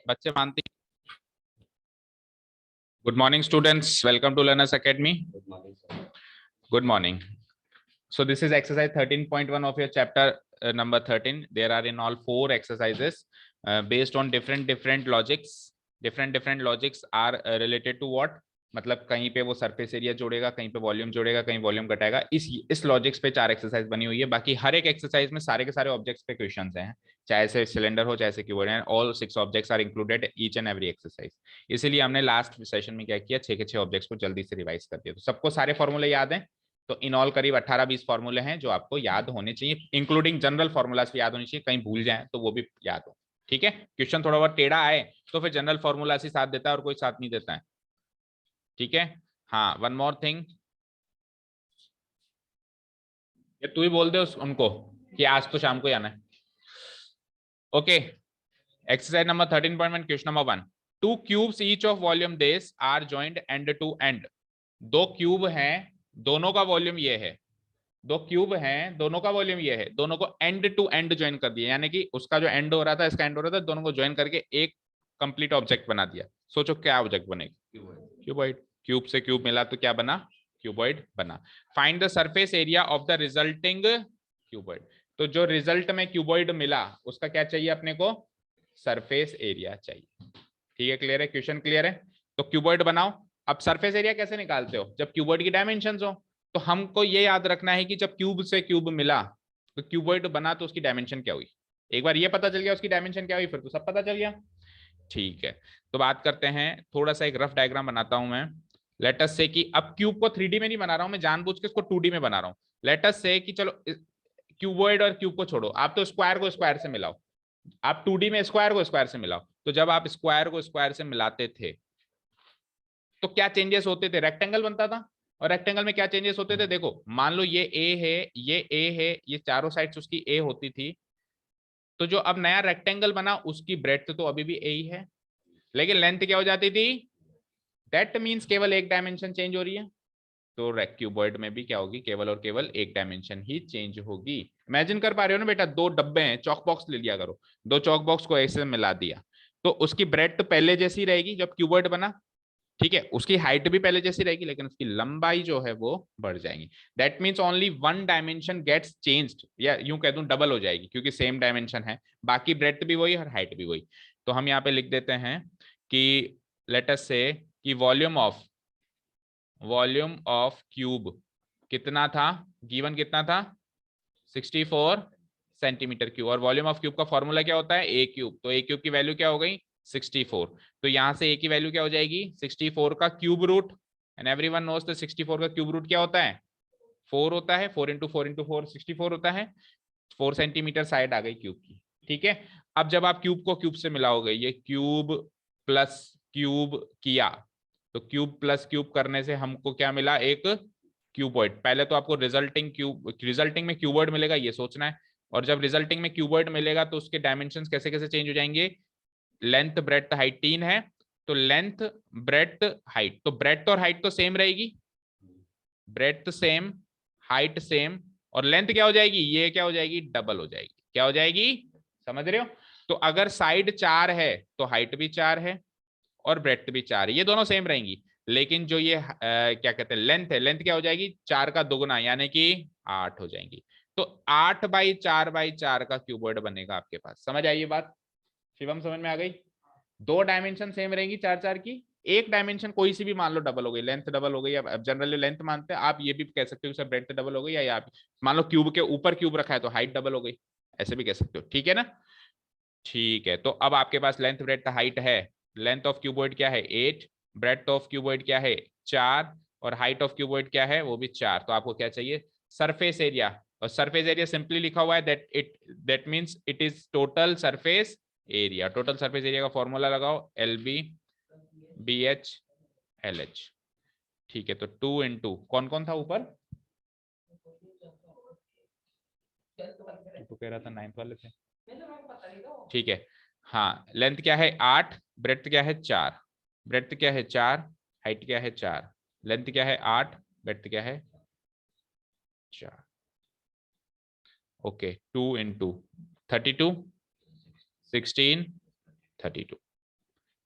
बच्चे मानते। Good morning students, welcome to Learners Academy. Good morning. So this is exercise 13.1 of your chapter number 13. There are in all 4 exercises based on different logics. Different logics are related to what? मतलब कहीं पे वो surface area जोड़ेगा, कहीं पे volume जोड़ेगा, कहीं volume घटाएगा. इस लॉजिक्स पे 4 एक्सरसाइज बनी हुई है. बाकी हर एक एक्सरसाइज में सारे के सारे ऑब्जेक्ट्स पे क्वेश्चंस हैं, चाहे से सिलेंडर हो चाहे से क्यूबॉइड है. All 6 objects are included each and every exercise. इसीलिए हमने लास्ट सेशन में क्या किया, 6 के 6 ऑब्जेक्ट्स को जल्दी से रिवाइज कर दिया. तो सबको सारे फॉर्मूले याद हैं. तो इन ऑल करीब 18-20 फॉर्मूले हैं जो आपको याद होने चाहिए, इंक्लूडिंग जनरल फॉर्मूलाज भी याद होने चाहिए. कहीं भूल जाए तो वो भी याद हो. ठीक है. क्वेश्चन थोड़ा बहुत टेढ़ा आए तो फिर जनरल फॉर्मूला से साथ देता है और कोई साथ नहीं देता है. ठीक है. हाँ, वन मोर थिंग, ये तू ही बोल दे उनको कि आज तो शाम को आना है. Okay. Exercise number 13.1 question number 1. 2 cubes each of volume this are joined end to end. 2 cube हैं, दोनों का वॉल्यूम ये है. 2 क्यूब हैं, दोनों का वॉल्यूम ये है. दोनों को एंड टू एंड ज्वाइन कर दिया, यानी कि उसका जो एंड हो रहा था इसका एंड हो रहा था, दोनों को ज्वाइन करके एक कंप्लीट ऑब्जेक्ट बना दिया. सोचो क्या ऑब्जेक्ट बनेगा? क्यूबॉइड. क्यूब से क्यूब मिला तो क्या बना? क्यूबॉइड बना. Find the surface area of the resulting cuboid. तो जो रिजल्ट में क्यूबॉइड मिला उसका क्या चाहिए अपने को? सरफेस एरिया चाहिए. ठीक है, क्लियर है? क्वेश्चन क्लियर है? तो क्यूबॉइड बनाओ. अब सरफेस एरिया कैसे निकालते हो? जब क्यूबॉइड की डायमेंशंस हो. तो हमको ये याद रखना है कि जब क्यूब से क्यूब मिला तो क्यूबॉइड बना तो उसकी डायमेंशन क्या हुई. एक बार ये पता चल गया उसकी डायमेंशन क्या हुई, फिर तो सब पता चल गया. ठीक है. तो बात करते हैं, थोड़ा सा एक रफ डायग्राम बनाता हूं मैं. लेट अस से कि अब क्यूब को 3D में नहीं बना रहा हूं मैं, जानबूझ के इसको 2D में बना रहा हूं. लेट अस से कि चलो क्यूबॉइड और क्यूब को छोड़ो, आप तो स्क्वायर को स्क्वायर से मिलाओ. आप 2D में स्क्वायर को स्क्वायर से मिलाओ. तो जब आप स्क्वायर को स्क्वायर से मिलाते थे तो क्या चेंजेस होते थे? रेक्टेंगल बनता था. और रेक्टेंगल में क्या चेंजेस होते थे? देखो, मान लो ये ए है, ये ए है, ये चारों साइड्स उसकी ए होती थी. तो जो अब नया रेक्टेंगल बना उसकी ब्रेड्थ तो अभी भी ए ही है, लेकिन लेंथ क्या हो जाती थी? दैट मींस केवल एक डायमेंशन चेंज हो रही है. तो क्यूबॉइड में भी क्या होगी? केवल और केवल एक डायमेंशन ही चेंज होगी. इमेजिन कर पा रहे हो ना बेटा? 2 डब्बे हैं, चौक बॉक्स ले लिया करो. 2 चौक बॉक्स को ऐसे मिला दिया तो उसकी ब्रेड्थ पहले जैसी रहेगी जब क्यूबॉइड बना. ठीक है. उसकी हाइट भी पहले जैसी रहेगी लेकिन उसकी लंबाई जो है वो बढ़ जाएगी. That means only one dimension gets changed, या यूं कह दूं डबल हो जाएगी क्योंकि सेम डायमेंशन है. बाकी ब्रेड्थ भी वही और हाइट भी वही. तो हम यहाँ पे लिख देते हैं कि लेट अस से कि वॉल्यूम ऑफ क्यूब कितना था? गिवन कितना था? 64 सेंटीमीटर क्यूब. और वॉल्यूम ऑफ क्यूब का फॉर्मूला क्या होता है? ए क्यूब. तो ए क्यूब की वैल्यू क्या हो गई? 64. तो यहां से ए की वैल्यू क्या हो जाएगी? 64 का cube root. And everyone knows the 64 का क्यूब रूट क्या होता है? 4 होता है. 4 इंटू 4 इंटू 4 64 होता है. 4 सेंटीमीटर साइड आ गई क्यूब की. ठीक है. अब जब आप क्यूब को क्यूब से मिलाओगे, ये क्यूब प्लस क्यूब किया तो क्यूब प्लस क्यूब करने से हमको क्या मिला? एक क्यूबॉइड. पहले तो आपको रिजल्टिंग में क्यूबॉइड मिलेगा ये सोचना है. और जब रिजल्टिंग में क्यूबॉइड मिलेगा तो उसके डायमेंशंस कैसे कैसे चेंज हो जाएंगे? लेंथ ब्रेड्थ हाइट 3 है. तो लेंथ ब्रेड्थ हाइट, तो ब्रेड्थ और हाइट तो सेम रहेगी. ब्रेड्थ सेम, हाइट सेम, और लेंथ क्या हो जाएगी? ये क्या हो जाएगी? डबल हो जाएगी. क्या हो जाएगी? समझ रहे हो? तो अगर साइड 4 है तो हाइट भी 4 है और ब्रेड्थ भी 4 है, ये दोनों सेम रहेंगी. लेकिन जो ये क्या कहते हैं लेंथ है, लेंथ क्या हो जाएगी? 4 का दोगुना यानी कि 8 हो जाएंगी. तो 8/4/4 का क्यूबॉइड बनेगा आपके पास. समझ आई ये बात? शिवम समझ में आ गई? 2 डायमेंशन सेम रहेंगी 4-4 की. एक डायमेंशन कोई सी भी मान लो डबल हो गई, लेंथ डबल हो गई. अब जनरली लेंथ मानते हैं, आप ये भी कह सकते हो सर ब्रेड्थ डबल हो गई, या आप मान लो क्यूब के ऊपर क्यूब रखा है तो हाइट डबल हो गई, ऐसे भी कह सकते हो. ठीक है ना? ठीक है. तो अब आपके पास लेंथ ब्रेड्थ हाइट है. लेंथ ऑफ क्यूबॉइड क्या है? 8. ब्रेड्थ ऑफ क्यूबॉइड क्या है? 4. और हाइट ऑफ क्यूबॉइड क्या है? वो भी 4. तो आपको क्या चाहिए? Surface area. और सरफेस एरिया सिंपली लिखा हुआ है that means it is total surface area. Total surface area का फॉर्मूला लगाओ, LB/BH/LH. ठीक है. तो 2 इंटू कौन कौन था ऊपर? तो कह रहा था 9th वाले थे. ठीक है. हाँ, लेंथ क्या है? 8. ब्रेड्थ क्या है? 4. ब्रेड्थ क्या है? 4. हाइट क्या है? 4. लेंथ क्या है? 8. ब्रेड्थ क्या है? 4. ओके. 2 इंटू 32 16 32.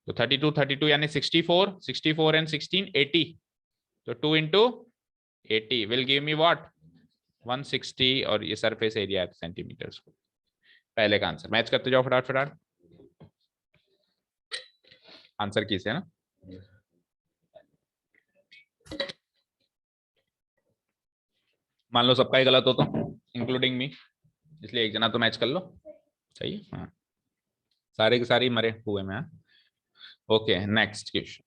तो 32 यानी 64, 64 एंड 16 80, तो 2 into 80 will give me what 160, और ये सरफेस एरिया है सेंटीमीटर्स को। पहले का आंसर मैच करते जाओ फटाफट फटाफट, आंसर किस है ना। मान लो सबका ही गलत हो तो इंक्लूडिंग मी, इसलिए एक जना तो मैच कर लो, सही है हाँ, सारे के सारे मरे हुए में। Okay next question,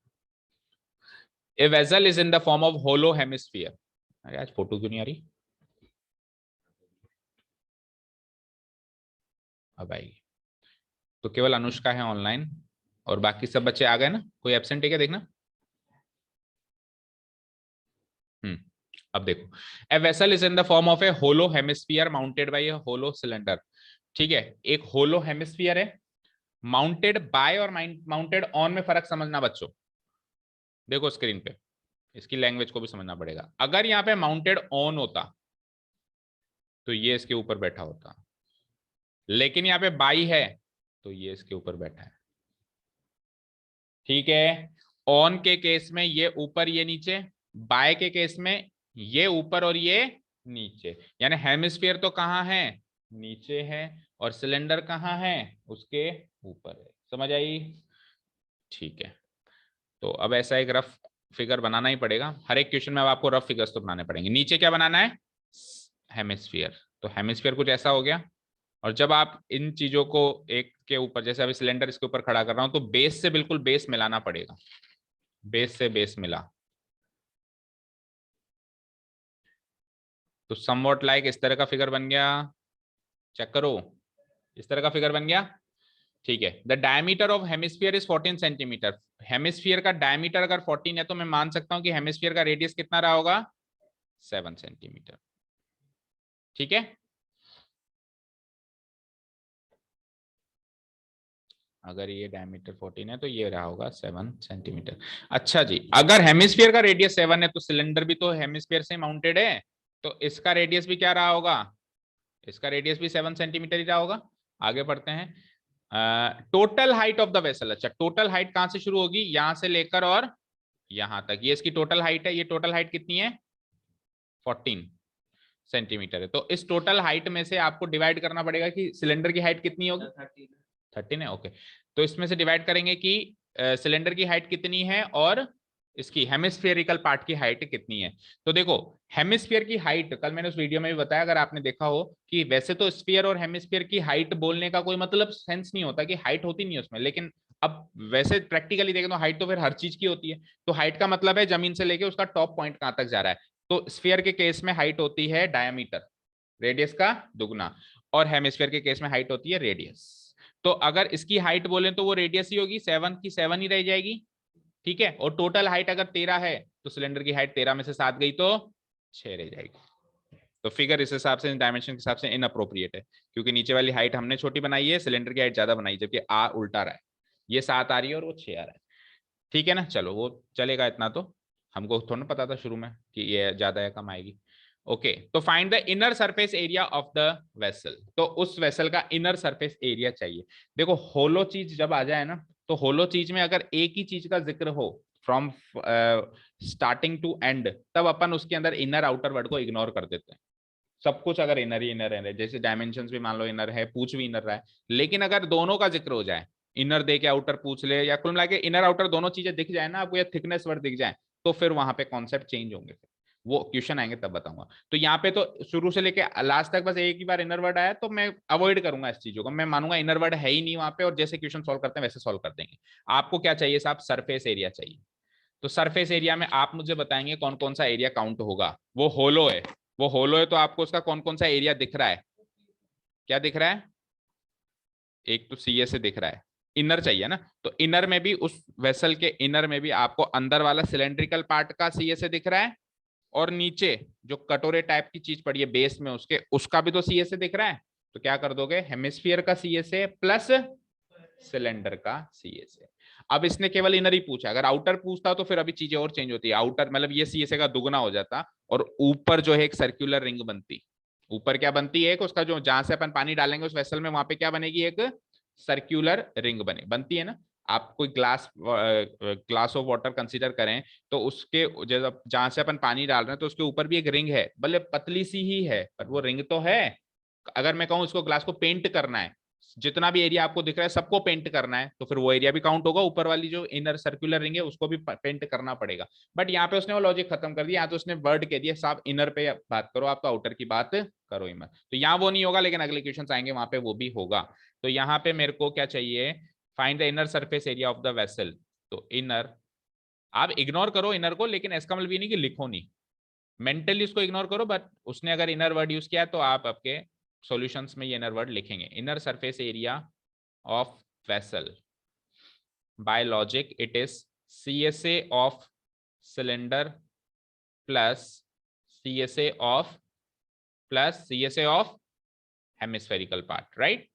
a vessel is in the form of hollow hemisphere. अरे आज फोटो क्यों नहीं आ रही, अब आएगी। तो केवल अनुष्का है ऑनलाइन और बाकी सब बच्चे आ गए ना, कोई एब्सेंट है क्या देखना। अब देखो, a vessel is in the form of a hollow hemisphere mounted by a hollow cylinder. ठीक है, एक होलो हेमिस्फीयर है, माउंटेड बाय और माउंटेड ऑन में फर्क समझना बच्चों। देखो स्क्रीन पे, इसकी लैंग्वेज को भी समझना पड़ेगा। अगर यहाँ पे माउंटेड ऑन होता तो ये इसके ऊपर बैठा होता, लेकिन यहाँ पे बाई है तो ये इसके ऊपर बैठा है। ठीक है, ऑन के केस में ये ऊपर ये नीचे, बाय के केस में ये ऊपर और ये नीचे, यानी हेमिस्फीयर तो कहाँ है, नीचे है, और सिलेंडर कहाँ है, उसके ऊपर है। समझ आई। ठीक है, तो अब ऐसा एक रफ फिगर बनाना ही पड़ेगा, हर एक क्वेश्चन में अब आपको रफ फिगर्स तो बनाने पड़ेंगे। नीचे क्या बनाना है, हेमिस्फीयर, तो हेमिस्फीयर कुछ ऐसा हो गया। और जब आप इन चीजों को एक के ऊपर, जैसे अभी सिलेंडर इसके ऊपर खड़ा कर रहा हूं, तो बेस से बिल्कुल बेस मिलाना पड़ेगा, बेस से बेस मिला तो समवॉट लाइक इस तरह का फिगर बन गया। चेक करो, इस तरह का फिगर बन गया। ठीक है, the diameter of hemisphere is 14 centimetre. Hemisphere का डायमीटर अगर 14 है तो मैं मान सकता हूं कि हेमिस्फीयर का रेडियस कितना रहा होगा, 7 सेंटीमीटर। ठीक है, अगर ये डायमीटर 14 है तो ये रहा होगा 7 सेंटीमीटर। अच्छा जी, अगर हेमिस्फीयर का रेडियस 7 है तो सिलेंडर भी तो हेमिस्फीयर से माउंटेड है, तो इसका रेडियस भी क्या रहा होगा, इसका रेडियस भी 7 सेंटीमीटर ही रहा होगा। आगे बढ़ते हैं, total height of the vessel. अच्छा, टोटल हाइट कहां से शुरू होगी, यहां से लेकर और यहां तक, ये इसकी टोटल हाइट है। ये टोटल हाइट कितनी है, 14 सेंटीमीटर है। तो इस टोटल हाइट में से आपको डिवाइड करना पड़ेगा कि सिलेंडर की हाइट कितनी होगी, 13 है। ओके, तो इसमें से डिवाइड करेंगे कि सिलेंडर की हाइट कितनी है और इसकी हेमिस्फेरिकल पार्ट की हाइट कितनी है। तो देखो, हेमिस्फीयर की हाइट कल मैंने उस वीडियो में भी बताया, अगर आपने देखा हो, कि वैसे तो स्फीयर और हेमिस्फीयर की हाइट बोलने का कोई मतलब सेंस नहीं होता, कि हाइट होती नहीं है उसमें, लेकिन अब वैसे प्रैक्टिकली देखें तो हाइट तो फिर हर चीज की होती है। तो हाइट का मतलब है जमीन से लेके उसका टॉप पॉइंट कहां तक जा रहा है। तो स्फीयर के केस में हाइट होती है डायमीटर, रेडियस का दुगना, और हेमिस्फीयर के केस में हाइट होती है रेडियस। तो अगर इसकी हाइट बोले तो वो रेडियस ही होगी, 7 की 7 ही रह जाएगी। ठीक है, और टोटल हाइट अगर 13 है तो सिलेंडर की हाइट 13 में से 7 गई तो 6 रह जाएगी। तो फिगर इस हिसाब से, डायमेंशन के हिसाब से इनअप्रोप्रिएट है, क्योंकि नीचे वाली हाइट हमने छोटी बनाई है, सिलेंडर की हाइट ज्यादा बनाई, जबकि आ उल्टा रहा है, ये 7 आ रही है और वो 6 आ रहा है। ठीक है ना, चलो वो चलेगा, इतना तो हमको थोड़ा पता था शुरू में कि ये ज्यादा या कम आएगी। ओके, तो find the inner surface area of the vessel. तो उस वेसल का इनर सरफेस एरिया चाहिए। देखो, होलो चीज जब आ जाए ना, तो होलो चीज में अगर एक ही चीज का जिक्र हो फ्रॉम स्टार्टिंग टू एंड, तब अपन उसके अंदर इनर आउटर वर्ड को इग्नोर कर देते हैं। सब कुछ अगर इनर ही इनर है, जैसे डायमेंशंस भी मान लो इनर है, पूछ भी इनर रहा है, लेकिन अगर दोनों का जिक्र हो जाए, इनर दे के आउटर पूछ ले, या कुल मिला के इनर आउटर दोनों चीजें दिख जाए ना आपको, या थिकनेस वर्ड दिख जाए, तो फिर वहां पे कॉन्सेप्ट चेंज होंगे। वो क्वेश्चन आएंगे तब बताऊंगा। तो यहाँ पे तो शुरू से लेके लास्ट तक बस एक ही बार इनर वर्ड आया तो मैं अवॉइड करूंगा इस चीजों को, मैं मानूंगा इनर वर्ड है ही नहीं वहां पे, और जैसे क्वेश्चन सॉल्व करते हैं वैसे सॉल्व कर देंगे। आपको क्या चाहिए साहब, सरफेस एरिया चाहिए। तो सरफेस एरिया में आप मुझे बताएंगे कौन कौन सा एरिया काउंट होगा। वो होलो है, वो होलो है, तो आपको उसका कौन कौन सा एरिया दिख रहा है, क्या दिख रहा है, एक तो सी ए से दिख रहा है, इनर चाहिए ना, तो इनर में भी उस वेसल के इनर में भी आपको अंदर वाला सिलेंड्रिकल पार्ट का सी ए से दिख रहा है, और नीचे जो कटोरे टाइप की चीज पड़ी है बेस में उसके, उसका भी तो सी ए से दिख रहा है। तो क्या कर दोगे, हेमिस्फीयर का सी ए से प्लस सिलेंडर का सी ए से। अब इसने केवल इनर ही पूछा, अगर आउटर पूछता तो फिर अभी चीजें और चेंज होती है। आउटर मतलब ये सी ए से का दुगना हो जाता, और ऊपर जो है एक सर्कुलर रिंग बनती। ऊपर क्या बनती है, एक उसका जो जहां से अपन पानी डालेंगे उस वेसल में, वहां पे क्या बनेगी, एक सर्क्यूलर रिंग बनती है ना। आप कोई ग्लास ऑफ वाटर कंसीडर करें तो उसके जहां से अपन पानी डाल रहे हैं तो उसके ऊपर भी एक रिंग है, भले पतली सी ही है पर वो रिंग तो है। अगर मैं कहूं इसको ग्लास को पेंट करना है, जितना भी एरिया आपको दिख रहा है सबको पेंट करना है, तो फिर वो एरिया भी काउंट होगा, ऊपर वाली जो इनर सर्कुलर रिंग है उसको भी पेंट करना पड़ेगा। बट यहाँ पे उसने वो लॉजिक खत्म कर दिया, यहाँ तो उसने वर्ड कह दिया साहब इनर पे बात करो, आप तो आउटर की बात करो ही मत। तो यहाँ वो नहीं होगा, लेकिन अगले क्वेश्चन आएंगे वहां पे वो भी होगा। तो यहाँ पे मेरे को क्या चाहिए, find the inner surface area of the vessel. तो इनर, आप इग्नोर करो इनर को, लेकिन इसका मतलब ये नहीं कि लिखो नहीं, मेंटली उसको इग्नोर करो, बट उसने अगर इनर वर्ड यूज किया है तो आप आपके सॉल्यूशंस में ये इनर वर्ड लिखेंगे। Inner surface area of vessel, by logic it is CSA of cylinder plus CSA of hemispherical part, right.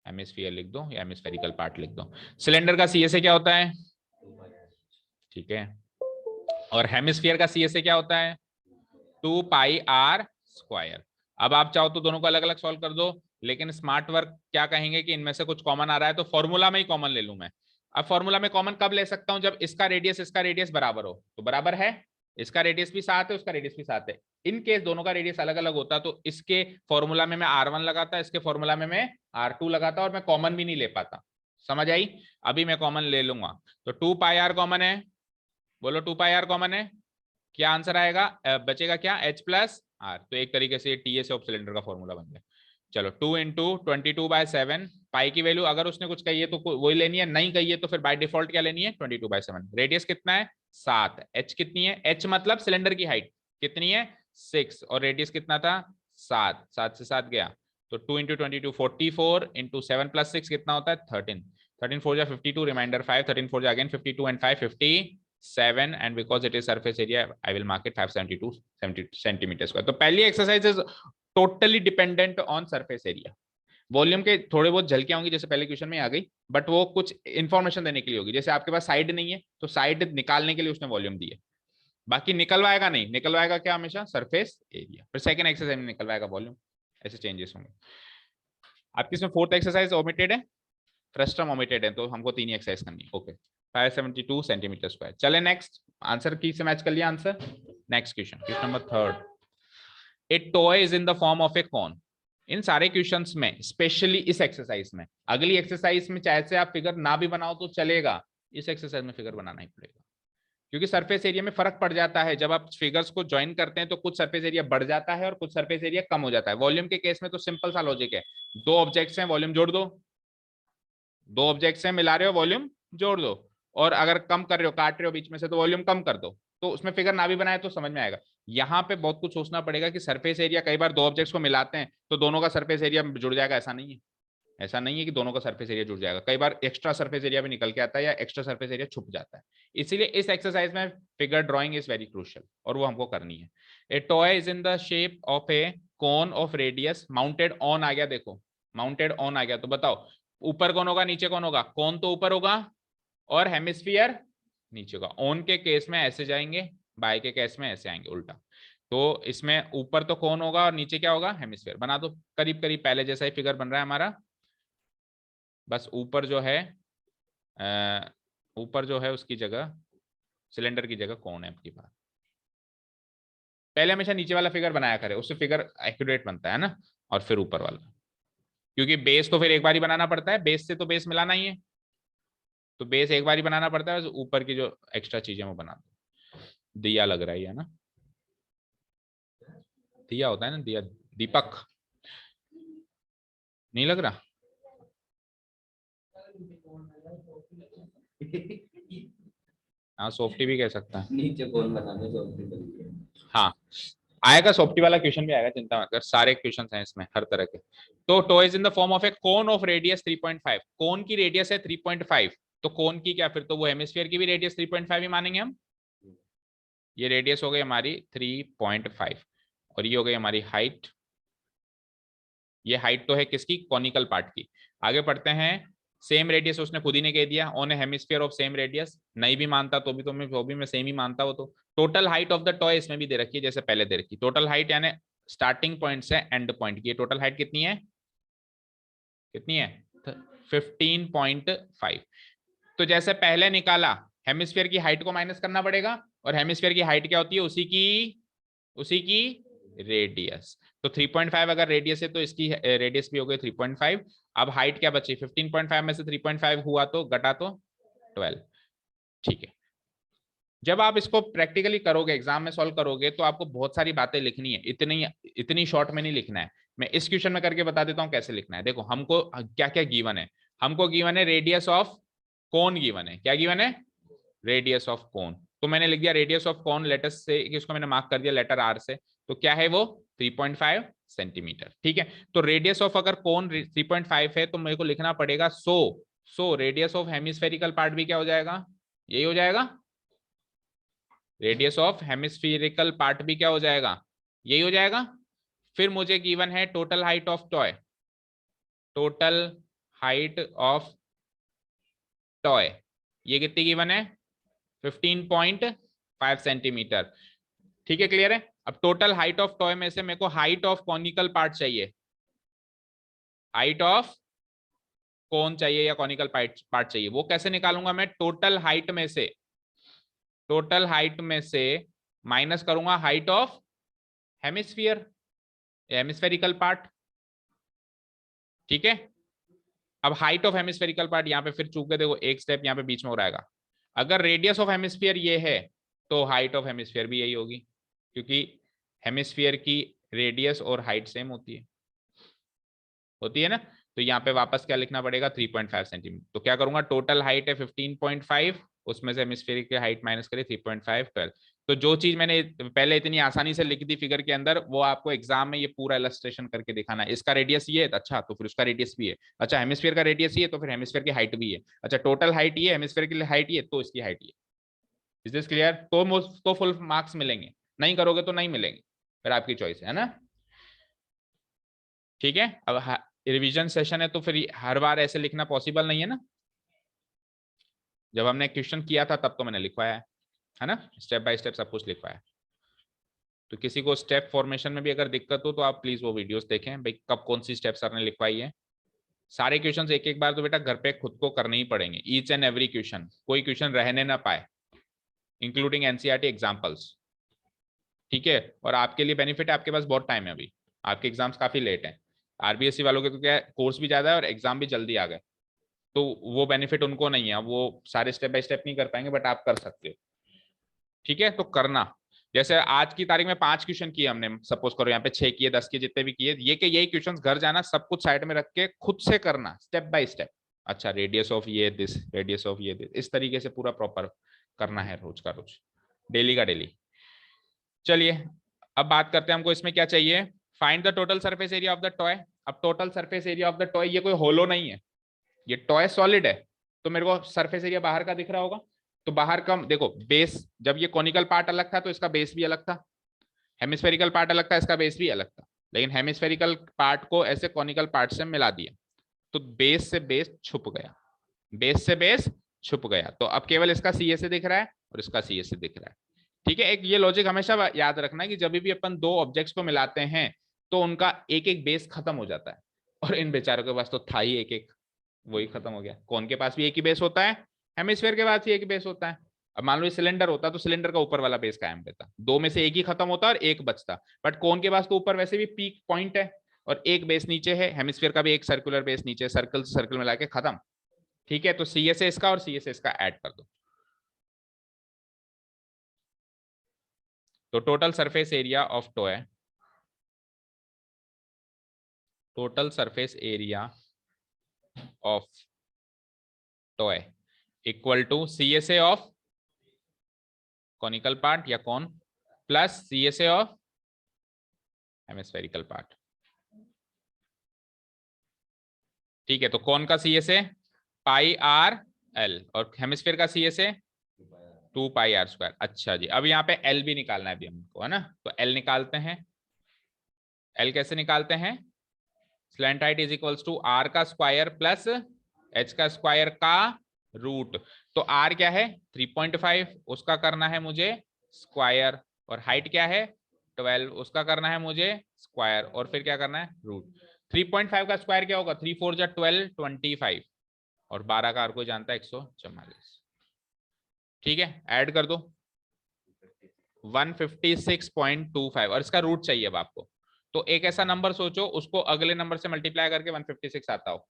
Hemisphere लिख दो या हेमिस्फेरिकल पार्ट लिख दो। सिलेंडर का CSA क्या होता है, ठीक है, और हेमिस्फीयर का CSA क्या होता है, 2πr²। अब आप चाहो तो दोनों को अलग अलग सॉल्व कर दो, लेकिन स्मार्ट वर्क क्या कहेंगे कि इनमें से कुछ कॉमन आ रहा है तो फॉर्मूला में ही कॉमन ले लूं मैं। अब फॉर्मूला में कॉमन कब ले सकता हूं, जब इसका रेडियस बराबर हो। तो बराबर है, इसका रेडियस भी 7 है, उसका रेडियस भी 7 है। इन केस दोनों का रेडियस अलग अलग होता तो इसके फॉर्मूला में मैं R1 लगाता, इसके फॉर्मूला में मैं R2 लगाता, और मैं कॉमन भी नहीं ले पाता। समझ आई। अभी मैं कॉमन ले लूंगा, तो 2πr कॉमन है, बोलो 2πr कॉमन है, क्या आंसर आएगा, बचेगा क्या, H+R। तो एक तरीके से TS ऑफ सिलेंडर का फॉर्मूला बन गया। चलो 2 × 22/7, पाई की वैल्यू अगर उसने कुछ कही है तो वही लेनी है, नहीं कही है तो फिर बाय डिफॉल्ट क्या लेनी है, 22/7। रेडियस कितना है, 7। H कितनी है, H मतलब सिलेंडर की हाइट कितनी है, 6, और रेडियस कितना था, 7। 7 से 7 गया, तो 2 × 22 44 × 7 + 6 कितना होता है, 13। 13 4 जा 52, रिमाइंडर 5, 13 4 जा again 52 and 5 57, and because it is surface area I will mark it 572 centimeters square। तो पहली exercise is totally dependent on surface area. Volume के थोड़े बहुत झलके होंगी जैसे पहले क्वेश्चन में आ गई, बट वो कुछ इंफॉर्मेशन देने के लिए होगी। जैसे आपके पास साइड नहीं है तो साइड निकालने के लिए उसने वॉल्यूम दी है, बाकी निकलवाएगा नहीं, निकलवाएगा क्या, हमेशा सरफेस एरिया। फिर सेकंड एक्सरसाइज में निकलवाएगा वॉल्यूम, ऐसे चेंजेस होंगे। आपकी इसमें फोर्थ एक्सरसाइज ओमिटेड है, फ्रस्ट्रम ओमिटेड है, तो हमको 3 ही एक्सरसाइज करनी है। Okay 572 centimetre square. चले नेक्स्ट, आंसर की से मैच कर लिया answer. Next question, question number 3, a toy is in the form of a cone. इन सारे क्वेश्चंस में, स्पेशली इस एक्सरसाइज में, अगली एक्सरसाइज में चाहे से आप फिगर ना भी बनाओ तो चलेगा, इस एक्सरसाइज में फिगर बनाना ही पड़ेगा, क्योंकि सरफेस एरिया में फर्क पड़ जाता है। जब आप फिगर्स को ज्वाइन करते हैं तो कुछ सरफेस एरिया बढ़ जाता है और कुछ सरफेस एरिया कम हो जाता है। वॉल्यूम के केस में तो सिंपल सा लॉजिक है, 2 ऑब्जेक्ट्स हैं, वॉल्यूम जोड़ दो, 2 ऑब्जेक्ट्स हैं, मिला रहे हो, वॉल्यूम जोड़ दो, और अगर कम कर रहे हो, काट रहे हो बीच में से, तो वॉल्यूम कम कर दो। तो उसमें फिगर ना भी बनाए तो समझ में आएगा। यहाँ पे बहुत कुछ सोचना पड़ेगा कि सरफेस एरिया, कई बार 2 ऑब्जेक्ट्स को मिलाते हैं तो दोनों का सरफेस एरिया जुड़ जाएगा, ऐसा नहीं है। ऐसा नहीं है कि दोनों का सरफेस एरिया जुड़ जाएगा, कई बार एक्स्ट्रा सरफेस एरिया भी निकल के आता है या एक्स्ट्रा सरफेस एरिया छुप जाता है। इसीलिए इस एक्सरसाइज में figure drawing is very crucial, और वो हमको करनी है। A toy is in the shape of a cone of radius mounted on आ गया, देखो माउंटेड ऑन आ गया, तो बताओ ऊपर कौन होगा, नीचे कौन होगा, कौन तो ऊपर होगा और हेमिस्फीयर नीचे होगा। ऑन के केस में ऐसे जाएंगे, बाय के केस में ऐसे आएंगे उल्टा। तो इसमें ऊपर तो कौन होगा और नीचे क्या होगा, हेमिस्फीयर। बना दो करीब करीब पहले जैसा ही फिगर बन रहा है हमारा, बस ऊपर जो है ऊपर जो है उसकी जगह, सिलेंडर की जगह कौन है आपकी बात। पहले हमेशा नीचे वाला फिगर बनाया करे, उससे फिगर एक्यूरेट बनता है ना, और फिर ऊपर वाला, क्योंकि बेस तो फिर एक बार ही बनाना पड़ता है, बेस से तो बेस मिलाना ही है, तो बेस एक बार ही बनाना पड़ता है, ऊपर की जो एक्स्ट्रा चीजें वो बना दो। दिया लग रहा है ना, दिया होता है ना, दिया, दीपक नहीं लग रहा। हाँ सॉफ्टी भी कह सकता है, नीचे कौन बनाने सॉफ्टी। हाँ आएगा, सॉफ्टी वाला क्वेश्चन भी आएगा, चिंता मत कर, सारे क्वेश्चन हैं इसमें हर तरह के। तो toys in the form of a cone of radius 3.5, कोन की रेडियस है 3.5, तो कोन की क्या, फिर तो वो हेमिस्फीयर की भी रेडियस 3.5 ही मानेंगे हम। ये रेडियस हो गई हमारी 3.5, और ये हो गई हमारी हाइट। ये हाइट तो है किसकी, कॉनिकल पार्ट की। आगे पढ़ते हैं, सेम रेडियस उसने खुद ही ने कह दिया, on A hemisphere of same radius. नहीं भी मानता तो भी, तो मैं वो भी मैं सेम ही मानता हूं। तो total height of the toy इसमें भी दे रखी है जैसे पहले दे रखी, टोटल हाइट यानी स्टार्टिंग पॉइंट से एंड पॉइंट की टोटल हाइट कितनी है, कितनी है 15.5। तो जैसे पहले निकाला, हेमिस्फीयर की हाइट को माइनस करना पड़ेगा, और हेमिस्फीयर की हाइट क्या होती है, उसी की रेडियस। तो 3.5 अगर रेडियस है तो इसकी रेडियस भी हो गई 3.5। अब हाइट क्या बची, 15.5 में से 3.5 हुआ तो घटा तो 12। ठीक है, जब आप इसको प्रैक्टिकली करोगे, एग्जाम में सॉल्व करोगे, तो आपको बहुत सारी बातें लिखनी है, इतनी शॉर्ट में नहीं लिखना है। मैं इस क्वेश्चन में करके बता देता हूं कैसे लिखना है। देखो हमको क्या क्या गिवन है, हमको गिवन है रेडियस ऑफ कोन गिवन है। क्या गिवन है, रेडियस ऑफ कोन। तो मैंने लिख दिया रेडियस ऑफ कोन, लेटर से इसको मैंने मार्क कर दिया लेटर आर से। तो क्या है वो 3.5 सेंटीमीटर। ठीक है, तो रेडियस ऑफ अगर कोन 3.5 है तो मेरे को लिखना पड़ेगा so radius of hemispherical part भी क्या हो जाएगा, यही हो जाएगा। रेडियस ऑफ हेमिस्फेरिकल पार्ट भी क्या हो जाएगा, यही हो जाएगा। फिर मुझे गिवन है total height of toy, total height of toy ये कितनी गिवन है, 15.5 सेंटीमीटर। ठीक है, क्लियर है। अब टोटल हाइट ऑफ टॉय में से मेरे को हाइट ऑफ कॉनिकल पार्ट चाहिए, हाइट ऑफ कोन चाहिए या कॉनिकल पार्ट चाहिए। वो कैसे निकालूंगा मैं, टोटल हाइट में से माइनस करूंगा height of hemisphere, hemispherical part. ठीक है, अब हाइट ऑफ हेमिस्फेरिकल पार्ट यहाँ पे फिर चूक गए, देखो एक स्टेप यहाँ पे बीच में हो रहेगा। अगर रेडियस ऑफ हेमिस्फीयर ये है तो हाइट ऑफ हेमिस्फीयर भी यही होगी, क्योंकि हेमिस्फीयर की रेडियस और हाइट सेम होती है ना। तो यहाँ पे वापस क्या लिखना पड़ेगा, 3.5 सेंटीमीटर। तो क्या करूंगा, टोटल हाइट है 15.5, उसमें से हेमिस्फीयर की हाइट माइनस करें 3.5 12। तो जो चीज मैंने पहले इतनी आसानी से लिख दी फिगर के अंदर, वो आपको एग्जाम में ये पूरा इलस्ट्रेशन करके दिखाना है। इसका रेडियस ये है, अच्छा तो फिर उसका रेडियस भी है। अच्छा हेमिस्फीयर का रेडियस ये है तो फिर हेमिस्फीयर की हाइट भी है। अच्छा टोटल हाइट ये, हेमिस्फीयर की हाइट ये, तो इसकी हाइट ये। Is this clear. तो फुल मार्क्स मिलेंगे, नहीं करोगे तो नहीं मिलेंगे, फिर आपकी चॉइस है ना। ठीक है, अब रिवीजन सेशन है तो फिर हर बार ऐसे लिखना पॉसिबल नहीं है ना। जब हमने क्वेश्चन किया था तब तो मैंने लिखवाया है ना, स्टेप बाय स्टेप सब कुछ लिखवाया। तो किसी को स्टेप फॉर्मेशन में भी अगर दिक्कत हो तो आप प्लीज वो वीडियोस देखें भाई, कब कौन सी स्टेप सर ने लिखवाई है। सारे क्वेश्चन एक एक बार तो बेटा घर पे खुद को करने ही पड़ेंगे, ईच एंड एवरी क्वेश्चन, कोई क्वेश्चन रहने ना पाए, इंक्लूडिंग एनसीईआरटी एग्जाम्पल्स। ठीक है, और आपके लिए बेनिफिट है, आपके पास बहुत टाइम है अभी, आपके एग्जाम्स काफी लेट हैं। आरबीएससी वालों के तो क्या कोर्स भी ज्यादा है और एग्जाम भी जल्दी आ गए, तो वो बेनिफिट उनको नहीं है, वो सारे स्टेप बाय स्टेप नहीं कर पाएंगे, बट आप कर सकते हो। ठीक है, तो करना। जैसे आज की तारीख में 5 क्वेश्चन किए हमने, सपोज करो यहाँ पे 6 किए, 10 किए, जितने भी किए, ये के यही क्वेश्चन घर जाना, सब कुछ साइड में रख के खुद से करना स्टेप बाय स्टेप। अच्छा रेडियस ऑफ ये दिस, रेडियस ऑफ ये दिस, इस तरीके से पूरा प्रॉपर करना है, रोज का रोज, डेली का डेली। चलिए अब बात करते हैं, हमको इसमें क्या चाहिए, find the total surface area of the toy. अब total surface area of the toy, ये कोई होलो नहीं है, ये टॉय सॉलिड है, तो मेरे को सरफेस एरिया बाहर का दिख रहा होगा। तो बाहर का देखो बेस, जब ये कॉनिकल पार्ट अलग था तो इसका बेस भी अलग था, हेमिस्फेरिकल पार्ट अलग था, इसका बेस भी अलग था, लेकिन हेमिस्फेरिकल पार्ट को ऐसे कॉनिकल पार्ट से मिला दिया, तो बेस से बेस छुप गया, बेस से बेस छुप गया। तो अब केवल इसका सी ए से दिख रहा है और इसका सी ए से दिख रहा है। ठीक है, एक ये लॉजिक हमेशा याद रखना कि जब भी अपन दो ऑब्जेक्ट्स को मिलाते हैं तो उनका एक एक बेस खत्म हो जाता है, और इन बेचारों के पास तो था ही एक एक, वही खत्म हो गया। कौन के पास भी एक ही बेस होता है, हेमिस्फीयर के पास भी एक ही बेस होता है। अब मान लो सिलेंडर होता तो सिलेंडर का ऊपर वाला बेस कायम रहता, दो में से एक ही खत्म होता और एक बचता। बट कौन के पास तो ऊपर वैसे भी पीक पॉइंट है और एक बेस नीचे है, हेमिस्फीयर का भी एक सर्कुलर बेस नीचे, सर्कल से सर्कल मिला के खत्म। ठीक है, तो सी ए से इसका और सी ए से इसका ऐड कर दो। तो total surface area of toy, total surface area of toy equal to C S A of conical part या cone plus C S A of hemispherical part. ठीक है, तो कौन का C S A pi r l और hemisphere का C S A 2 pi r square. अच्छा जी, अब यहाँ पे एल भी निकालना है अभी हमको, है ना। तो एल निकालते हैं, एल कैसे निकालते हैं, slant height is equals to r का स्क्वायर प्लस एच का स्क्वायर का रूट। तो आर क्या है 3.5, उसका करना है मुझे स्क्वायर, और हाइट क्या है 12, उसका करना है मुझे स्क्वायर, और फिर क्या करना है रूट। 3.5 का स्क्वायर क्या होगा, 3 4 जा 12 25, और 12 का हर कोई जानता है 144। ठीक है, ऐड कर दो 156.25 और इसका रूट चाहिए अब आपको। तो एक ऐसा नंबर सोचो उसको अगले नंबर से मल्टीप्लाई करके 156 आता हो।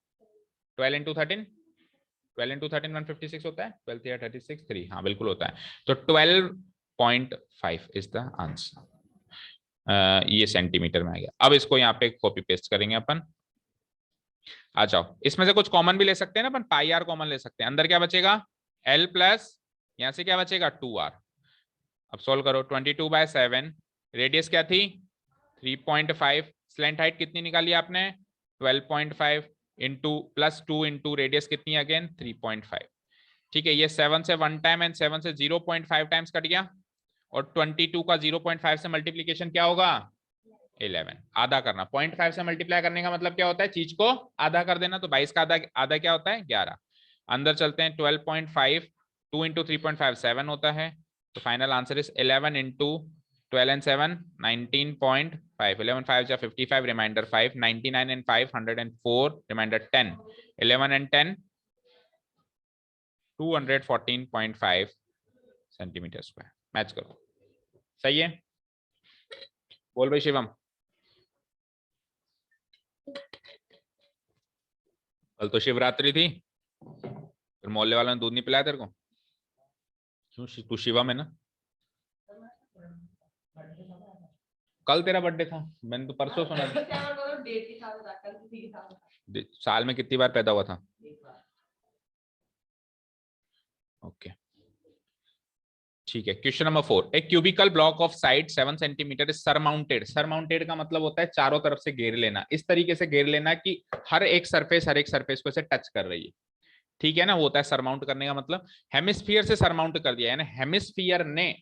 12 इंटू 13, 12 इंटू 13 156 होता है। 12 या 36 3, हाँ बिल्कुल होता है। तो 12.5 इज द आंसर। ये सेंटीमीटर में आ गया। अब इसको यहाँ पे कॉपी पेस्ट करेंगे अपन। आ जाओ, इसमें से कुछ कॉमन भी ले सकते हैं ना अपन, पाई आर कॉमन ले सकते हैं। अंदर क्या बचेगा एल प्लस यहां से क्या बचेगा 2r। अब सोल्व करो 22/7, रेडियस क्या थी 3.5, स्लैंट हाइट कितनी निकाली आपने 12.5 इंटू प्लस 2 इंटू रेडियस कितनी अगेन 3.5। ठीक है, ये 7 से 1 टाइम एंड 7 से 0.5 टाइम्स कट गया और 22 का 0.5 से मल्टीप्लीकेशन क्या होगा 11। आधा करना, 0.5 से मल्टीप्लाई करने का मतलब क्या होता है चीज को आधा कर देना। तो 22 का आधा आधा क्या होता है 11। अंदर चलते हैं 12.5 2 इंटू 3.5 7 होता है। तो final answer is 11 into 12 and 7 19.5। 11 5 जा 55, remainder 5, 99 and 5 104, remainder 10, 11 and 10 214.5 centimetre square. Match करो, सही है। बोल भाई शिवम। कल तो शिवरात्रि थी, फिर मोहल्ले वालों ने दूध नहीं पिलाया तेरे को? क्यों, तू शिवम है ना? कल तेरा बर्थडे था, मैंने तो परसों सुना था। साल में कितनी बार पैदा हुआ था? ओके ठीक है। Question number 4, A cubical block of side 7 centimetre is surmounted. Surmounted का मतलब होता है चारों तरफ से घेर लेना, इस तरीके से घेर लेना कि हर एक सरफेस को इसे टच कर रही है। ठीक है ना, वो होता है सरमाउंट करने का मतलब। हेमिस्फीयर से सरमाउंट कर दिया है ना, हेमिस्फीयर ने,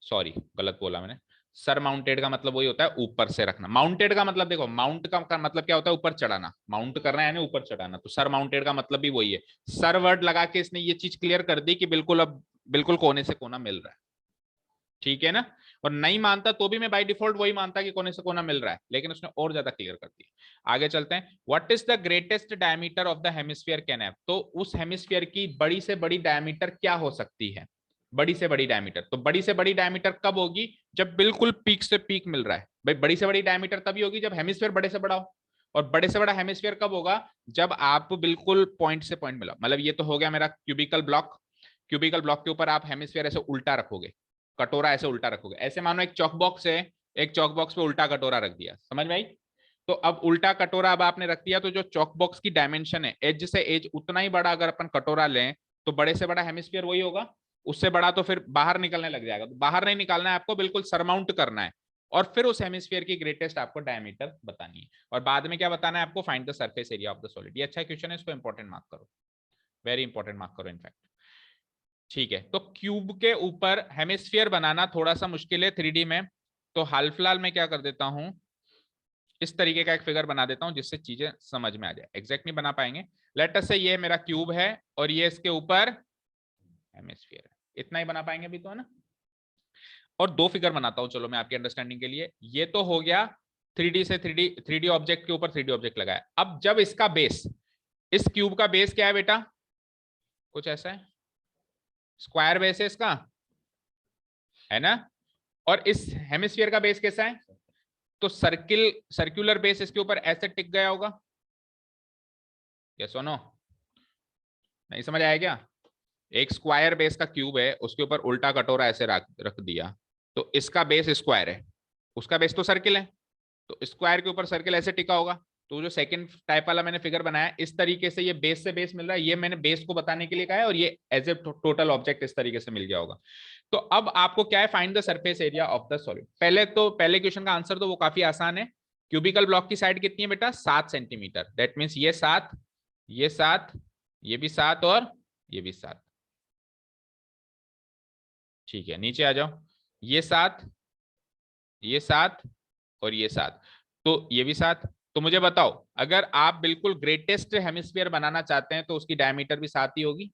सॉरी गलत बोला मैंने। सरमाउंटेड का मतलब वही होता है ऊपर से रखना। माउंटेड का मतलब देखो, माउंट का मतलब क्या होता है ऊपर चढ़ाना, माउंट करना है यानी ऊपर चढ़ाना। तो सरमाउंटेड का मतलब भी वही है। सर वर्ड लगा के इसने ये चीज क्लियर कर दी कि बिल्कुल अब बिल्कुल कोने से कोना मिल रहा है। ठीक है ना, और नहीं मानता तो भी मैं बाय डिफॉल्ट वही मानता कि कोने से कोना मिल रहा है, लेकिन उसने और ज्यादा क्लियर कर दिया। आगे चलते हैं। What is the greatest diameter of the hemisphere can have. तो उस हेमिस्फीयर की बड़ी से बड़ी डायमीटर क्या हो सकती है? बड़ी से बड़ी डायमीटर, तो बड़ी से बड़ी डायमीटर कब होगी जब बिल्कुल पीक से पीक मिल रहा है। भाई बड़ी से बड़ी डायमीटर तभी होगी जब हेमिस्फीयर बड़े से बड़ा हो, और बड़े से बड़ा हेमिस्फीयर कब होगा जब आप बिल्कुल पॉइंट से पॉइंट मिला। मतलब ये तो हो गया मेरा क्यूबिकल ब्लॉक। क्यूबिकल ब्लॉक के ऊपर आप हेमिस्फीयर ऐसे उल्टा रखोगे, कटोरा ऐसे उल्टा रखोगे। ऐसे मानो एक चौक बॉक्स है, एक चौक बॉक्स पे उल्टा कटोरा रख दिया, समझ में आई? तो अब उल्टा कटोरा अब आपने रख दिया, तो जो चौक बॉक्स की डायमेंशन है एज से एज उतना ही बड़ा अगर अपन कटोरा लें तो बड़े से बड़ा हेमिस्फीयर वही होगा। उससे बड़ा तो फिर बाहर निकलने लग जाएगा। तो बाहर नहीं निकालना है आपको, बिल्कुल सरमाउंट करना है और फिर उस हेमिस्फीयर की ग्रेटेस्ट आपको डायमीटर बतानी है। और बाद में क्या बताना है आपको, find the surface area of the solid. ये अच्छा क्वेश्चन है, इसको इंपॉर्टेंट मार्क करो, वेरी इंपॉर्टेंट मार्क करो इनफैक्ट। ठीक है, तो क्यूब के ऊपर हेमिस्फीयर बनाना थोड़ा सा मुश्किल है 3D में। तो हाल फिलहाल मैं क्या कर देता हूं, इस तरीके का एक फिगर बना देता हूं जिससे चीजें समझ में आ जाए। एग्जैक्ट नहीं बना पाएंगे। लेट अस से ये मेरा क्यूब है और ये इसके ऊपर हेमिस्फीयर है, इतना ही बना पाएंगे अभी तो, है ना। और दो फिगर बनाता हूं चलो मैं आपकी अंडरस्टैंडिंग के लिए। ये तो हो गया 3D से 3D ऑब्जेक्ट के ऊपर 3D ऑब्जेक्ट लगाया। अब जब इसका बेस, इस क्यूब का बेस क्या है बेटा, कुछ ऐसा है, स्क्वायर बेस है इसका, है ना। और इस हेमिस्फीयर का बेस कैसा है, तो सर्कुलर बेस इसके ऊपर ऐसे टिक गया होगा। यस और नो, नहीं समझ आया क्या? एक स्क्वायर बेस का क्यूब है, उसके ऊपर उल्टा कटोरा ऐसे रख दिया, तो इसका बेस स्क्वायर है, उसका बेस तो सर्किल है, तो स्क्वायर के ऊपर सर्किल ऐसे टिका होगा। तो जो सेकंड टाइप वाला मैंने फिगर बनाया, इस तरीके से ये बेस से बेस मिल रहा है, ये मैंने बेस को बताने के लिए कहा है, और ये एज ए टोटल ऑब्जेक्ट इस तरीके से मिल गया होगा। तो अब आपको क्या है, find the surface area of the solid. पहले क्वेश्चन का आंसर तो वो काफी आसान है। क्यूबिकल ब्लॉक की साइड कितनी है बेटा, 7 सेंटीमीटर। दैट मीन्स ये 7, ये 7, ये भी 7 और ये भी 7। ठीक है, नीचे आ जाओ, ये 7, ये 7 और ये 7, तो ये भी 7। तो मुझे बताओ, अगर आप बिल्कुल ग्रेटेस्ट हेमिस्फीयर बनाना चाहते हैं तो उसकी डायमीटर भी 7 ही होगी।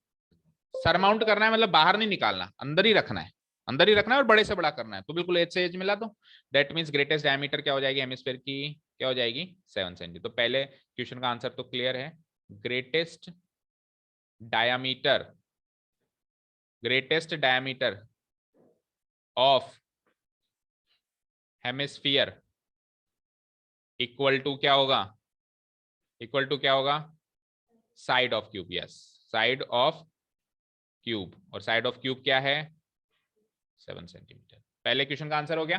सरमाउंट करना है मतलब बाहर नहीं निकालना, अंदर ही रखना है, अंदर ही रखना है और बड़े से बड़ा करना है। तो बिल्कुल एज से एज मिला दो। दैट मीन्स ग्रेटेस्ट डायमीटर क्या हो जाएगी हेमिस्फीयर की, क्या हो जाएगी 7 सेंटी। तो पहले क्वेश्चन का आंसर तो क्लियर है। greatest diameter of hemisphere equal to क्या होगा, side of cube. Yes, side of cube, और साइड ऑफ क्यूब क्या है, 7 सेंटीमीटर। पहले क्वेश्चन का आंसर हो गया।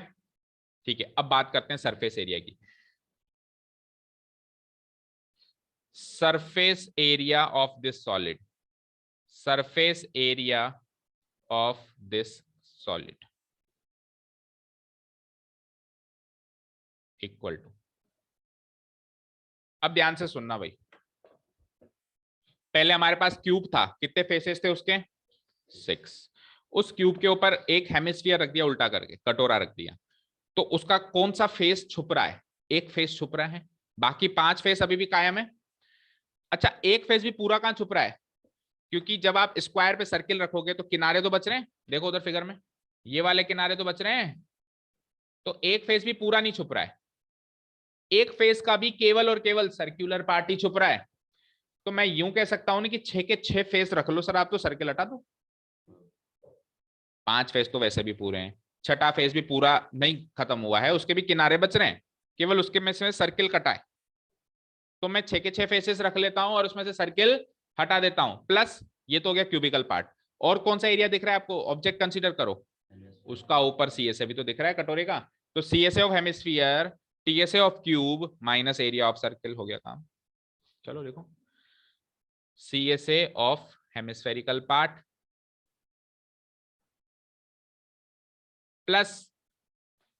ठीक है, अब बात करते हैं सरफेस एरिया की। Surface area of this solid, surface area of this solid equal to, अब ध्यान से सुनना भाई, पहले हमारे पास क्यूब था, कितने फेसेस थे उसके, 6। उस क्यूब के ऊपर एक हेमिस्फीयर रख दिया उल्टा करके, कटोरा रख दिया, तो उसका कौन सा फेस छुप रहा है, एक फेस छुप रहा है, बाकी 5 फेस अभी भी कायम है। अच्छा, एक फेस भी पूरा कहां छुप रहा है, क्योंकि जब आप स्क्वायर पे सर्किल रखोगे तो किनारे तो बच रहे हैं, देखो उधर फिगर में ये वाले किनारे तो बच रहे हैं, तो एक फेस भी पूरा नहीं छुप रहा है, एक फेस का भी केवल और केवल सर्कुलर पार्ट ही छुप रहा है। तो मैं यूं कह सकता हूं ना कि 6 के 6 फेस रख लो सर आप, तो सर्किल हटा दो, 5 फेस तो वैसे भी पूरे हैं, छठा फेस भी पूरा नहीं खत्म हुआ है, उसके भी किनारे बच रहे हैं, केवल उसके में से सर्किल कटा है, तो मैं 6 के 6 फेसेस रख लेता हूं और उसमें से सर्किल हटा देता हूं, प्लस ये तो हो गया क्यूबिकल पार्ट। और कौन सा एरिया दिख रहा है आपको, ऑब्जेक्ट कंसीडर करो, उसका ऊपर सीएसए भी तो दिख रहा है कटोरे का, तो CSA of hemisphere TSA of cube minus area of circle, हो गया काम। चलो देखो, CSA of hemispherical part plus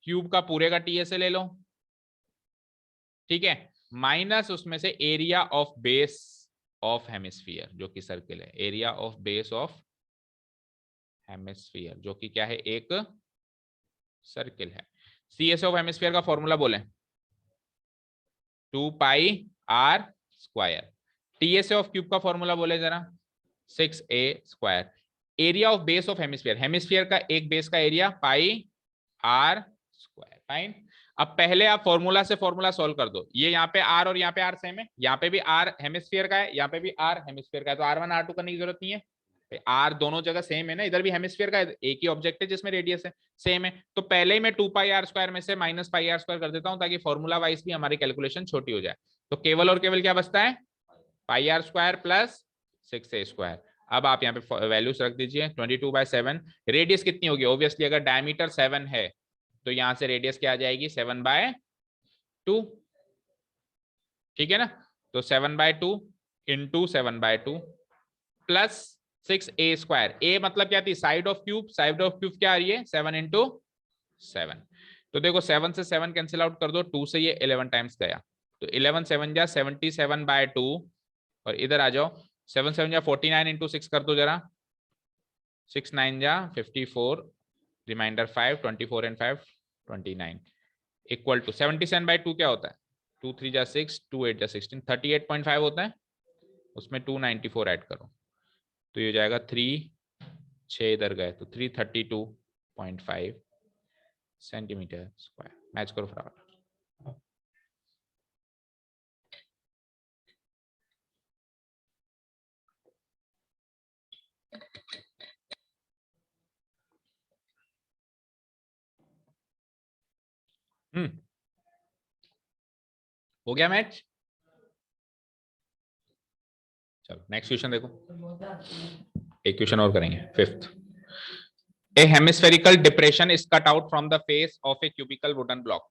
cube का पूरे का टीएसए ले लो, ठीक है, माइनस उसमें से area of base of hemisphere जो कि सर्किल है, area of base of hemisphere जो कि क्या है, एक सर्किल है। सीएसए ऑफ हेमिस्फीयर का फॉर्मूला बोले 2 pi r square, TSA of cube का फॉर्मूला बोले जरा 6a square, area of base of hemisphere, hemisphere का एक बेस का area pi r square. Fine, अब पहले आप फॉर्मूला से फॉर्मूला सॉल्व कर दो, ये यहाँ पे आर और यहाँ पे आर सेम है, यहाँ पे भी आर हेमिस्फीयर का है, यहाँ पे भी आर हेमिस्फीयर का है, तो R1 R2 करने की जरूरत नहीं है, आर दोनों जगह सेम है ना, इधर भी हेमिस्फीयर का है, एक ही ऑब्जेक्ट है जिसमें रेडियस है सेम है, तो पहले ही मैं 2 पाई आर स्क्वायर में से माइनस पाई आर स्क्वायर कर देता हूं ताकि फॉर्मूला वाइज भी हमारी कैलकुलेशन छोटी हो जाए। तो केवल और केवल क्या बचता है, pi r square plus 6a square. अब आप यहाँ पे वैल्यूज रख दीजिए, 22/7, रेडियस कितनी होगी, ऑब्वियसली अगर डायमीटर 7 है तो यहां से रेडियस क्या आ जाएगी, 7/2, ठीक है ना, तो 7/2 इंटू 7/2 प्लस 6a स्क्वायर, ए मतलब क्या थी, side of cube, side of cube क्या आ रही है, 7 इंटू 7, तो देखो 7 से 7 कैंसिल आउट कर दो, 2 से ये 11 टाइम्स गया, तो 11 7 जा 77/2, और इधर आ जाओ 7 7 जा 49 इंटू 6 कर दो जरा, 6 9 जा 54, रिमाइंडर 5, 24 एंड 5 29 इक्वल टू 77/2 क्या होता है, 2 3 जा 6, 2 8 जा 16, 38.5 होता है, उसमें 294 ऐड करो तो ये हो जाएगा 3 6 इधर गए तो 332.5 सेंटीमीटर स्क्वायर। मैच करो फटाफट, हो गया मैच। चलो नेक्स्ट क्वेश्चन देखो, एक क्वेश्चन और करेंगे, 5th। A hemispherical depression is cut out from the face of a cubical wooden block,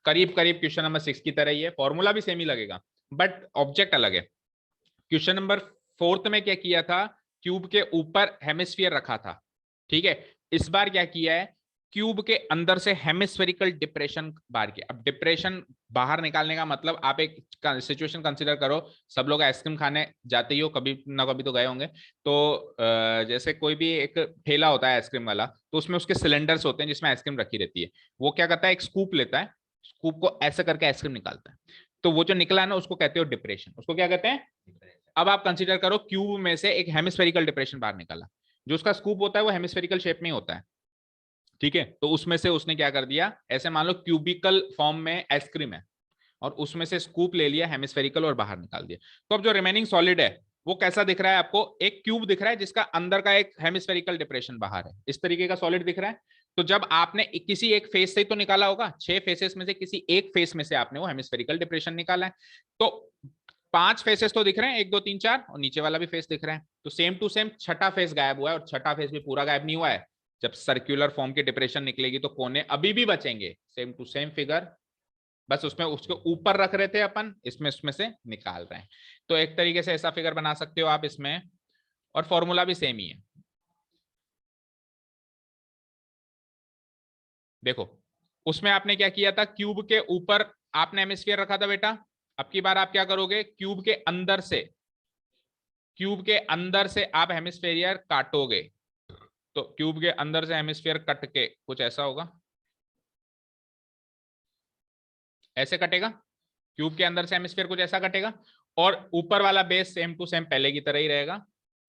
करीब करीब क्वेश्चन नंबर 6 की तरह ही है, फॉर्मूला भी सेम ही लगेगा बट ऑब्जेक्ट अलग है। क्वेश्चन नंबर 4th में क्या किया था, क्यूब के ऊपर हेमिस्फीयर रखा था, ठीक है, इस बार क्या किया है, क्यूब के अंदर से हेमिस्फेरिकल डिप्रेशन बाहर किया। अब डिप्रेशन बाहर निकालने का मतलब, आप एक सिचुएशन कंसीडर करो, सब लोग आइसक्रीम खाने जाते ही हो, कभी ना कभी तो गए होंगे, तो जैसे कोई भी एक ठेला होता है आइसक्रीम वाला, तो उसमें उसके सिलेंडर्स होते हैं जिसमें आइसक्रीम रखी रहती है, वो क्या करता है, एक स्कूप लेता है, स्कूप को ऐसे करके आइसक्रीम निकालता है, तो वो जो निकला है ना उसको कहते हो डिप्रेशन, उसको क्या कहते हैं। अब आप कंसीडर करो क्यूब में से एक हेमिस्फेरिकल डिप्रेशन बाहर निकाला, जो उसका स्कूप होता है वो हेमिस्फेरिकल शेप में ही होता है, ठीक है, तो उसमें से उसने क्या कर दिया, ऐसे मान लो क्यूबिकल फॉर्म में आइसक्रीम है, और उसमें से स्कूप ले लिया हेमिस्फेरिकल और बाहर निकाल दिया। तो अब जो रिमेनिंग सॉलिड है वो कैसा दिख रहा है आपको, एक क्यूब दिख रहा है जिसका अंदर का एक हेमिस्फेरिकल डिप्रेशन बाहर है, इस तरीके का सॉलिड दिख रहा है। तो जब आपने किसी एक फेस से तो निकाला होगा, 6 फेसेस में से किसी एक फेस में से आपने वो हेमिस्फेरिकल डिप्रेशन निकाला है, तो 5 फेसेस तो दिख रहे हैं, 1 2 3 4, और नीचे वाला भी फेस दिख रहा है। तो सेम टू सेम छठा फेस गायब हुआ है, और छठा फेस भी पूरा गायब नहीं हुआ है। जब सर्कुलर फॉर्म की डिप्रेशन निकलेगी तो कोने अभी भी बचेंगे, सेम टू सेम फिगर, बस उसमें उसके ऊपर रख रहे थे अपन, इसमें उसमें से निकाल रहे हैं। तो एक तरीके से ऐसा फिगर बना सकते हो आप इसमें, और फॉर्मूला भी सेम ही है। देखो उसमें आपने क्या किया था, क्यूब के ऊपर आपने हेमिस्फीयर रखा था बेटा, अब की बार आप क्या करोगे, क्यूब के अंदर से, क्यूब के अंदर से आप हेमिस्फेरियर काटोगे। तो क्यूब के अंदर से हेमिस्फीयर कट के कुछ ऐसा होगा, ऐसे कटेगा, क्यूब के अंदर से हेमिस्फीयर कुछ ऐसा कटेगा, और ऊपर वाला बेस सेम टू सेम पहले की तरह ही रहेगा।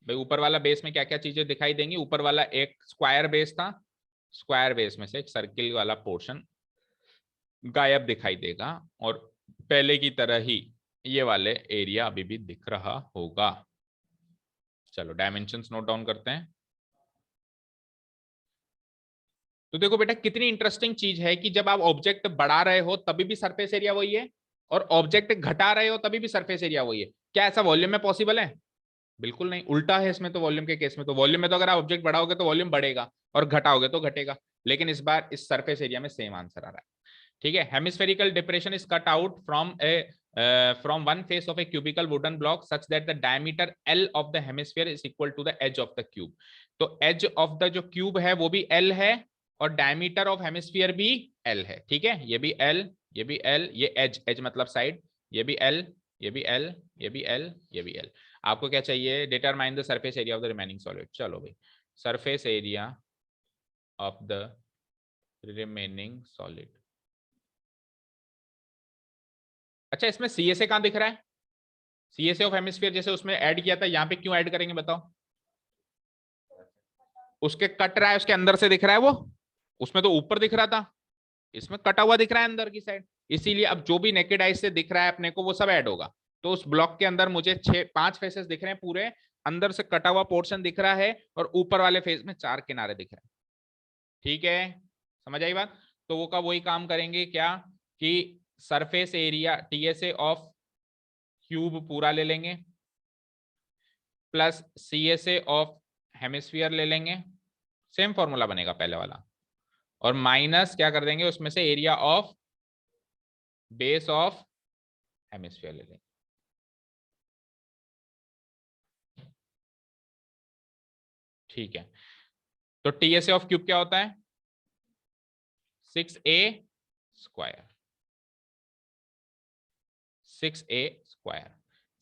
भाई ऊपर वाला बेस में क्या क्या चीजें दिखाई देंगी, ऊपर वाला एक स्क्वायर बेस था, स्क्वायर बेस में से एक सर्किल वाला पोर्शन गायब दिखाई देगा, और पहले की तरह ही ये वाले एरिया अभी भी दिख रहा होगा। चलो डायमेंशंस नोट डाउन करते हैं। तो देखो बेटा कितनी इंटरेस्टिंग चीज है कि जब आप ऑब्जेक्ट बढ़ा रहे हो तभी भी सरफेस एरिया वही है, और ऑब्जेक्ट घटा रहे हो तभी भी सरफेस एरिया वही है। क्या ऐसा वॉल्यूम में पॉसिबल है? बिल्कुल नहीं, उल्टा है इसमें तो। वॉल्यूम के केस में तो, वॉल्यूम में तो अगर आप ऑब्जेक्ट बढ़ाओगे तो वॉल्यूम बढ़ेगा, और घटाओगे तो घटेगा, लेकिन इस बार इस सरफेस एरिया में सेम आंसर आ रहा है। ठीक है, hemispherical depression is cut out from one face of a cubical wooden block such that the diameter L of the hemisphere is equal to the edge of the cube। तो edge of the जो cube है वो भी L है, और diameter of hemisphere भी L है। ठीक है, ये भी L, ये भी L, ये edge मतलब साइड, ये भी L, ये भी L, ये भी L, ये भी L। आपको क्या चाहिए, determine the surface area of the remaining solid. चलो भाई, surface area of the remaining solid. अच्छा इसमें सीएसए कहां दिख रहा है, सीएसए ऑफ हेमिस्फीयर जैसे उसमें ऐड किया था, यहाँ पे क्यों ऐड करेंगे बताओ? उसके कट रहा है, उसके अंदर से दिख रहा है वो, उसमें तो ऊपर दिख रहा था, इसमें कटा हुआ दिख रहा है अंदर की साइड, इसीलिए अब जो भी नेकेड आई से दिख रहा है अपने को वो सब ऐड होगा। तो उस ब्लॉक के अंदर मुझे 5 फेसेस दिख रहे हैं पूरे, अंदर से कटा हुआ पोर्शन दिख रहा है, और ऊपर वाले फेस में 4 किनारे दिख रहे हैं। ठीक है, समझ आई बात? तो वो का वही काम करेंगे क्या, कि surface area TSA of cube पूरा ले लेंगे, प्लस सीएसए ऑफ हेमिस्फीयर ले लेंगे, सेम फॉर्मूला बनेगा पहले वाला, और माइनस क्या कर देंगे उसमें से, area of base of hemisphere ले लेंगे। ठीक है, तो टीएसए ऑफ क्यूब क्या होता है, 6a square, 6a square.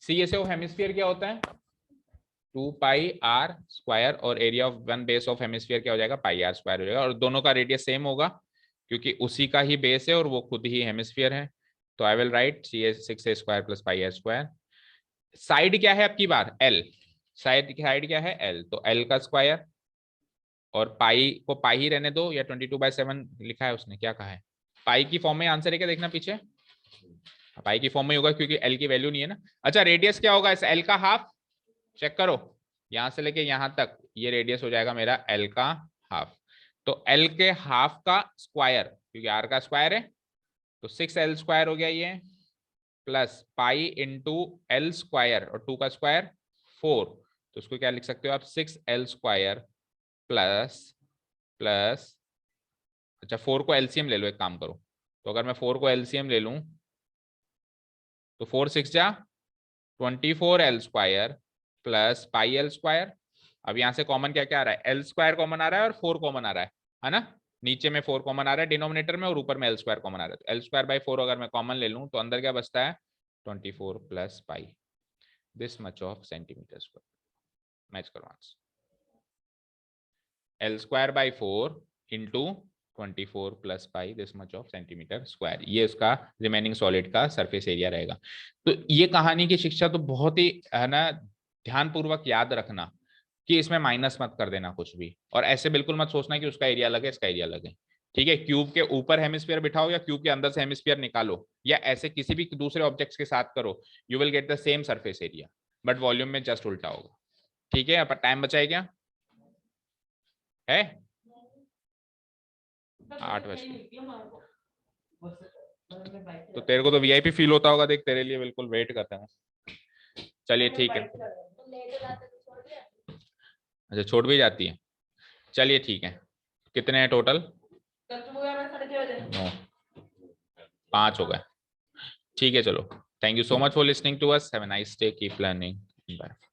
CSA of hemisphere क्या होता है, 2 पाई आर स्क्वायर, और area of one base of hemisphere क्या हो जाएगा, पाई आर स्क्वायर हो जाएगा, और दोनों का रेडियस सेम होगा क्योंकि उसी का ही बेस है और वो खुद ही हेमिस्फीयर है। तो I will write C A 6a square plus pi r square. Side क्या है अब की बार, एल, साइड क्या है एल, तो एल का स्क्वायर, और पाई को पाई ही रहने दो, या 22/7 लिखा है उसने, क्या कहा है, पाई की फॉर्म में आंसर है क्या, देखना पीछे, पाई की फॉर्म में होगा क्योंकि एल की वैल्यू नहीं है ना। अच्छा रेडियस क्या होगा इस एल का, हाफ, चेक करो, यहां से लेके यहां तक ये रेडियस हो जाएगा मेरा एल का हाफ। तो एल के हाफ का स्क्वायर, क्योंकि आर का स्क्वायर है, तो 6l स्क्वायर हो गया ये, plus pi into L square, और 2 का स्क्वायर 4, तो उसको क्या लिख सकते हो आप, 6l स्क्वायर प्लस प्लस, अच्छा 4 को एलसीएम ले लो, एक काम करो, तो अगर मैं 4 को एलसीएम ले लूं तो 4 6 जा 24l square plus pi L square. अब यहां से कॉमन क्या क्या आ रहा है, एल स्क्वायर कॉमन आ रहा है और 4 कॉमन आ रहा है ना, नीचे में 4 कॉमन आ रहा है डिनोमिनेटर में, और ऊपर में एल स्क्वायर कॉमन आ रहा है, तो एल स्क्वायर बाई 4 अगर मैं कॉमन ले लूं तो अंदर क्या बचता है, 24 plus pi, this much of centimetre square. Match करो answer, L square by 4 into 24 plus pi, this much of centimetre square, ये उसका रिमेनिंग सॉलिड का सरफेस एरिया रहेगा। तो ये कहानी की शिक्षा तो बहुत ही है ना, ध्यानपूर्वक याद रखना कि इसमें माइनस मत कर देना कुछ भी, और ऐसे बिल्कुल मत सोचना कि उसका एरिया अलग है इसका एरिया अलग है। ठीक है, क्यूब के ऊपर हेमिस्फीयर बिठाओ या क्यूब के अंदर से हेमिस्फीयर निकालो, या ऐसे किसी भी दूसरे ऑब्जेक्ट्स के साथ करो, you will get the same surface area, but volume में जस्ट उल्टा होगा। ठीक है, अब टाइम बचा है क्या? है 8 तो तेरे को तो वीआईपी फील होता होगा, देख तेरे लिए बिल्कुल वेट करते हैं। चलिए ठीक है, अच्छा छोड़ भी जाती है, चलिए ठीक है। कितने हैं टोटल? 9, 5 हो गए। ठीक है चलो, thank you so much for listening to us, have a nice day, keep learning, bye.